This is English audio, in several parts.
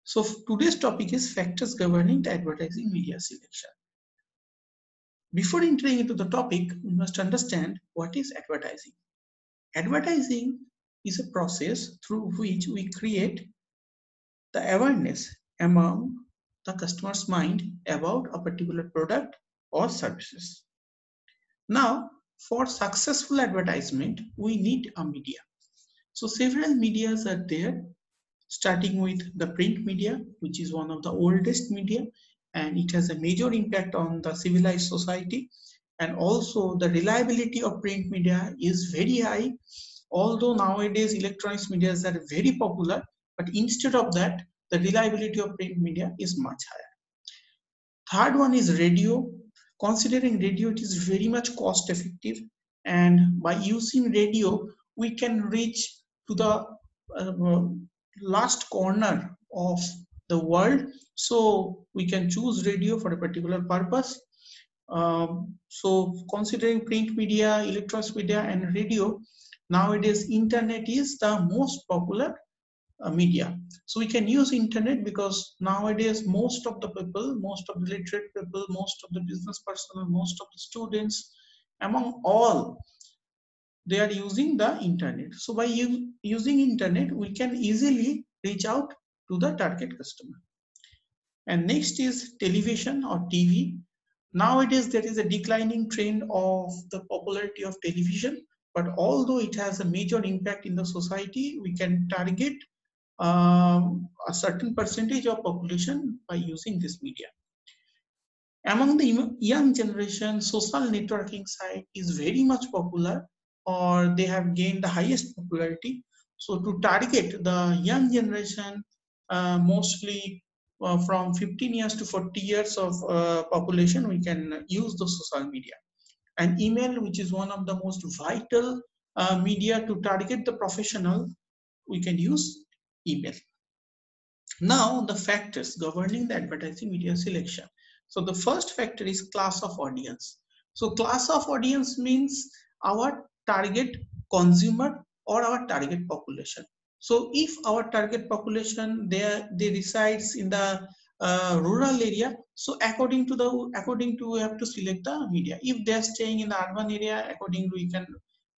So today's topic is factors governing the advertising media selection. Before entering into the topic, we must understand what is advertising. Advertising is a process through which we create the awareness among the customer's mind about a particular product or services. Now, for successful advertisement, we need a media. So several medias are there, starting with the print media, which is one of the oldest media, and it has a major impact on the civilized society. And also the reliability of print media is very high, although nowadays electronics media are very popular, but instead of that, the reliability of print media is much higher. Third one is radio. Considering radio, it is very much cost effective, and by using radio, we can reach to the last corner of the world. So we can choose radio for a particular purpose. So considering print media, electronics media, and radio, nowadays internet is the most popular media. So we can use internet because nowadays most of the people, most of the literate people, most of the business personnel, most of the students, among all, they are using the internet. So by using internet, we can easily reach out to the target customer. And next is television or TV. Nowadays there is a declining trend of the popularity of television, but although it has a major impact in the society, we can target a certain percentage of population by using this media. Among the young generation, social networking site is very much popular, or they have gained the highest popularity. So to target the young generation, mostly from 15 years to 40 years of population, we can use the social media. And email, which is one of the most vital media to target the professional, we can use email. Now, the factors governing the advertising media selection. So the first factor is class of audience. So class of audience means our target consumer or our target population. So if our target population they resides in the rural area, so according to we have to select the media. If they are staying in the urban area, according to we can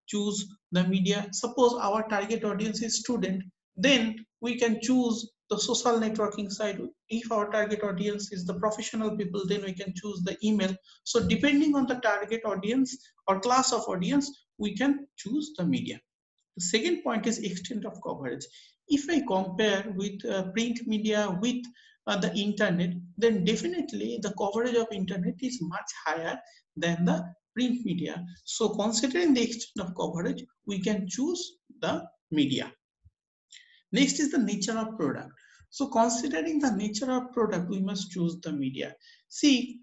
choose the media. Suppose our target audience is student, then we can choose the social networking side. If our target audience is the professional people, then we can choose the email. So depending on the target audience or class of audience, we can choose the media. The second point is extent of coverage. If I compare with print media with the internet, then definitely the coverage of internet is much higher than the print media. So considering the extent of coverage, we can choose the media. Next is the nature of product. So considering the nature of product, we must choose the media. See,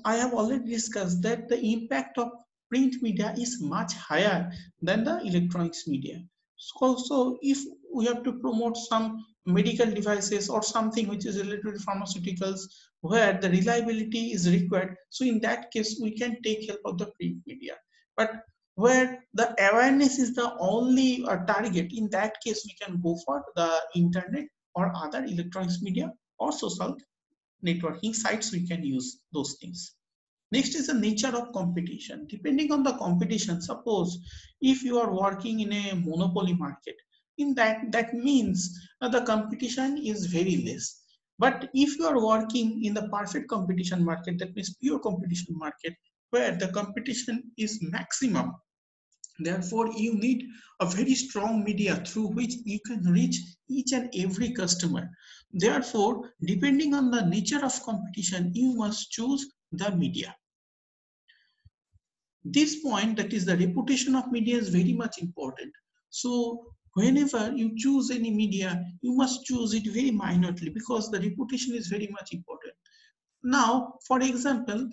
I have already discussed that the impact of print media is much higher than the electronics media. So if we have to promote some medical devices or something which is related to pharmaceuticals where the reliability is required, so in that case we can take help of the print media. But where the awareness is the only target, in that case we can go for the internet or other electronics media or social networking sites. We can use those things. Next is the nature of competition. Depending on the competition, suppose if you are working in a monopoly market, in that means the competition is very less. But if you are working in the perfect competition market, that means pure competition market, where the competition is maximum, therefore you need a very strong media through which you can reach each and every customer. Therefore, depending on the nature of competition, you must choose the media. This point, that is the reputation of media, is very much important. So whenever you choose any media, you must choose it very minorly because the reputation is very much important. Now, for example,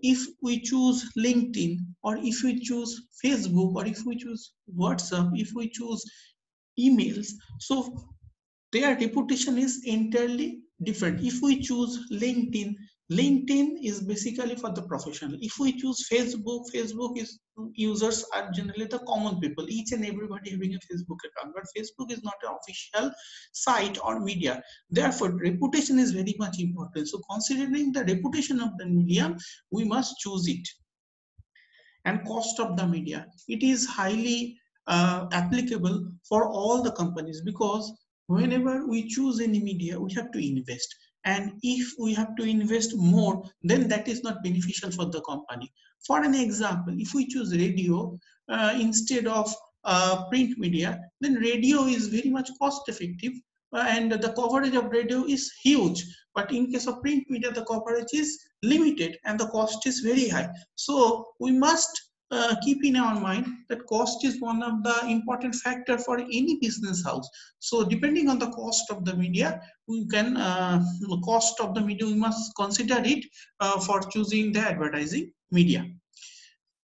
if we choose LinkedIn, or if we choose Facebook, or if we choose WhatsApp, if we choose emails, so their reputation is entirely different. If we choose LinkedIn, LinkedIn is basically for the professional. If we choose Facebook, Facebook is users are generally the common people, each and everybody having a Facebook account, but Facebook is not an official site or media. Therefore, reputation is very much important. So considering the reputation of the medium, we must choose it. And cost of the media, it is highly applicable for all the companies, because whenever we choose any media we have to invest, and if we have to invest more, then that is not beneficial for the company. For an example, if we choose radio instead of print media, then radio is very much cost effective, and the coverage of radio is huge. But in case of print media, the coverage is limited and the cost is very high. So we must keep in our mind that cost is one of the important factor for any business house. So depending on the cost of the media, we can cost of the media we must consider it for choosing the advertising media.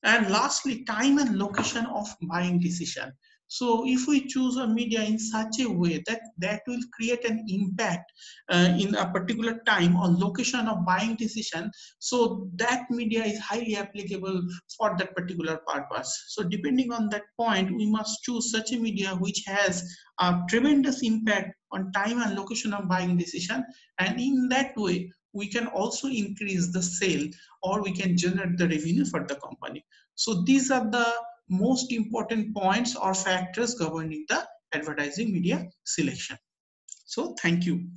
And lastly, time and location of buying decision. So if we choose a media in such a way that will create an impact in a particular time or location of buying decision, so that media is highly applicable for that particular purpose. So depending on that point, we must choose such a media which has a tremendous impact on time and location of buying decision. And in that way, we can also increase the sale, or we can generate the revenue for the company. So these are the most important points or factors governing the advertising media selection. So thank you.